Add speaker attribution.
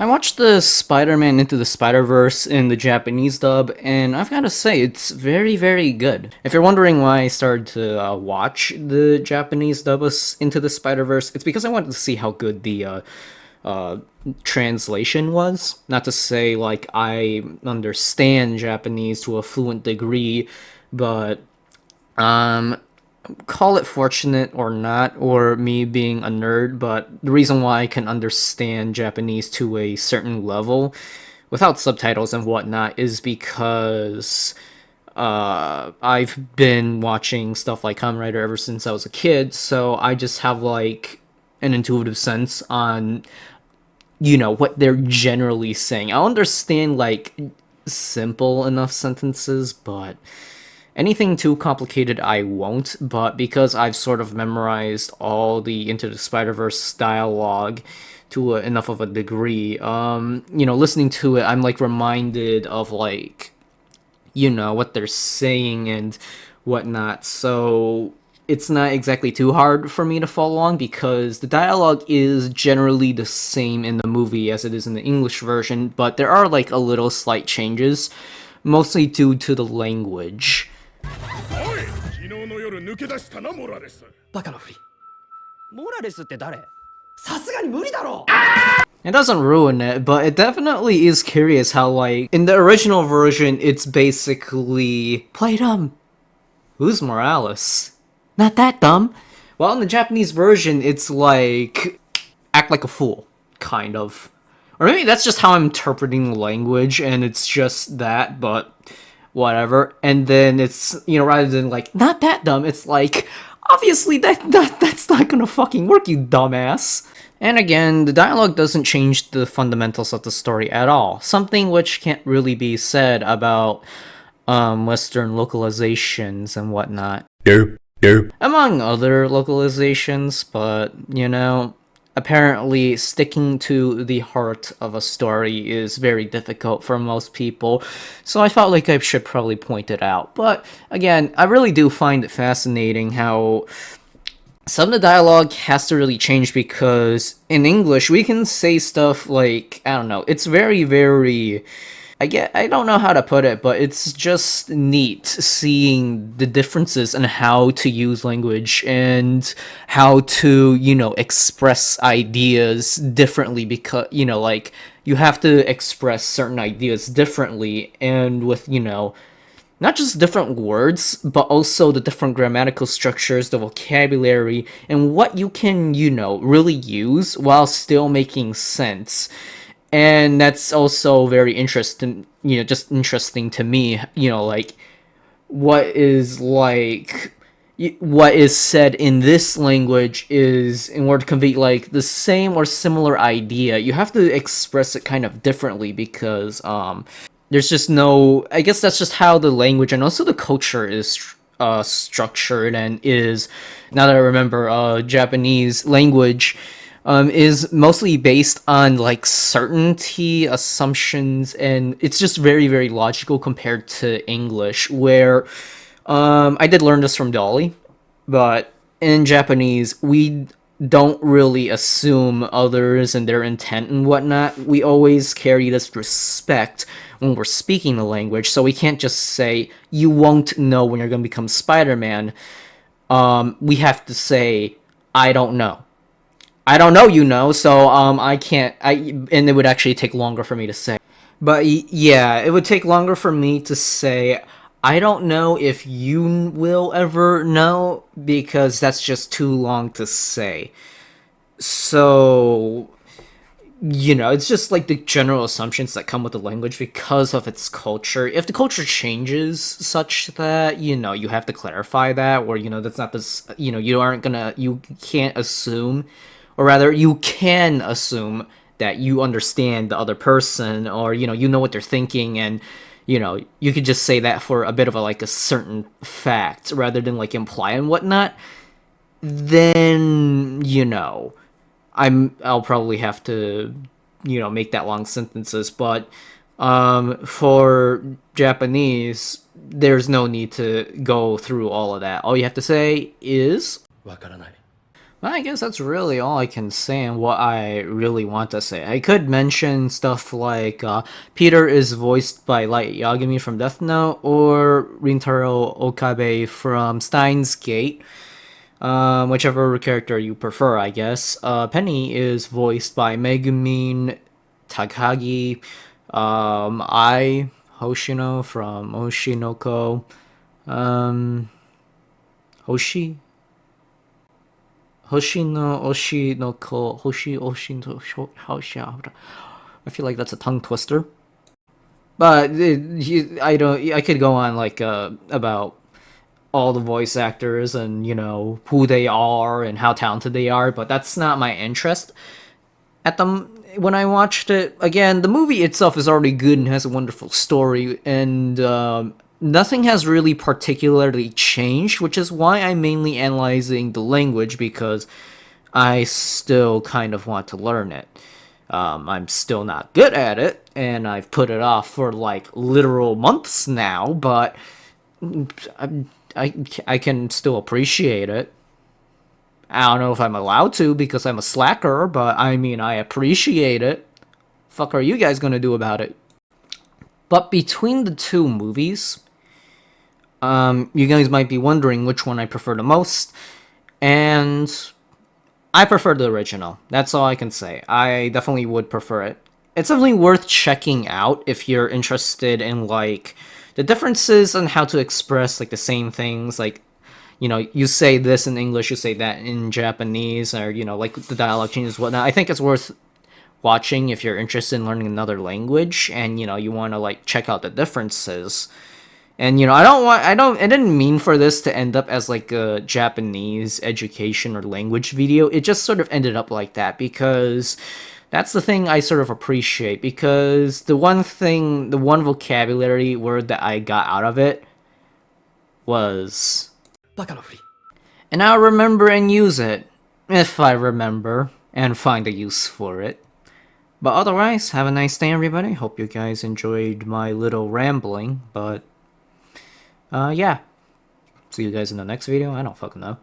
Speaker 1: I watched the Spider-Man Into the Spider-Verse in the Japanese dub, and I've got to say, it's very, very good. If you're wondering why I started to watch the Japanese dub of Into the Spider-Verse, it's because I wanted to see how good the uh, translation was. Not to say, like, I understand Japanese to a fluent degree, but um, call it fortunate or not, or me being a nerd, but the reason why I can understand Japanese to a certain level without subtitles and whatnot is because I've been watching stuff like Kamen Rider ever since I was a kid, so I just have like an intuitive sense on what they're generally saying. I'll understand like simple enough sentences, but anything too complicated I won't, but because I've sort of memorized all the Into the Spider-Verse dialogue to enough of a degree, listening to it, I'm like reminded of like, what they're saying and whatnot. So it's not exactly too hard for me to follow along because the dialogue is generally the same in the movie as it is in the English version, but there are like a little slight changes, mostly due to the language.
Speaker 2: バカなふり。モーラレスって誰？さすがに無理だろ。
Speaker 1: It doesn't ruin it, but it definitely is curious how, like, in the original version, it's basically, play dumb. Who's Morales? Not that dumb. Well, in the Japanese version, it's like, act like a fool, kind of. Or maybe that's just how I'm interpreting the language, and it's just that, but whatever. And then it's, rather than like, not that dumb, it's like, obviously that's not gonna fucking work, you dumbass. And again, the dialogue doesn't change the fundamentals of the story at all. Something which can't really be said about Western localizations and whatnot.
Speaker 3: Derp, derp.
Speaker 1: Among other localizations, but, apparently sticking to the heart of a story is very difficult for most people, so I felt like I should probably point it out. But again, I really do find it fascinating how some of the dialogue has to really change because in English we can say stuff like, I don't know, it's very, very, I don't know how to put it, but it's just neat seeing the differences in how to use language and how to, express ideas differently because, like, you have to express certain ideas differently and with, not just different words, but also the different grammatical structures, the vocabulary, and what you can, really use while still making sense. And that's also very interesting, just interesting to me, like what is like what is said in this language is in order to convey like the same or similar idea, you have to express it kind of differently because there's just no, I guess that's just how the language and also the culture is structured and is, now that I remember, Japanese language is mostly based on like certainty, assumptions, and it's just very, very logical compared to English, where I did learn this from Dolly, but in Japanese, we don't really assume others and their intent and whatnot. We always carry this respect when we're speaking the language, so we can't just say, you won't know when you're going to become Spider-Man. We have to say, I don't know. I don't know, so I can't, and it would actually take longer for me to say. But yeah, it would take longer for me to say, I don't know if you will ever know, because that's just too long to say. So, it's just like the general assumptions that come with the language because of its culture. If the culture changes such that, you have to clarify that, or, that's not this, you can't assume, or rather, you can assume that you understand the other person, or, you know what they're thinking, and, you could just say that for a bit of a certain fact, rather than, like, imply and whatnot, then, I'll probably have to, make that long sentences, but, for Japanese, there's no need to go through all of that. All you have to say is,
Speaker 2: わからない。
Speaker 1: Well, I guess that's really all I can say and what I really want to say. I could mention stuff like Peter is voiced by Light Yagami from Death Note or Rintaro Okabe from Steins Gate. Whichever character you prefer, I guess. Penny is voiced by Megumin Takagi. I Hoshino from Oshinoko. Um, Hoshi Hoshino Oshinoko Hoshi Oshino Hoshi. I feel like that's a tongue twister. But I don't. I could go on like about all the voice actors and who they are and how talented they are, but that's not my interest. At the When I watched it again, the movie itself is already good and has a wonderful story, and nothing has really particularly changed, which is why I'm mainly analyzing the language because I still kind of want to learn it. I'm still not good at it, and I've put it off for like literal months now, but I, I can still appreciate it. I don't know if I'm allowed to because I'm a slacker, but I mean, I appreciate it. Fuck are you guys gonna do about it? But between the two movies, you guys might be wondering which one I prefer the most, and I prefer the original. That's all I can say. I definitely would prefer it. It's definitely worth checking out if you're interested in like the differences and how to express like the same things. Like, you say this in English, you say that in Japanese, or like the dialogue changes, whatnot. I think it's worth watching if you're interested in learning another language and you want to like check out the differences. And I didn't mean for this to end up as like a Japanese education or language video. It just sort of ended up like that because that's the thing I sort of appreciate, because the one vocabulary word that I got out of it was,
Speaker 2: バカのふり。
Speaker 1: and I'll remember and use it if I remember and find a use for it. But otherwise, have a nice day, everybody. Hope you guys enjoyed my little rambling, but yeah. See you guys in the next video. I don't fucking know.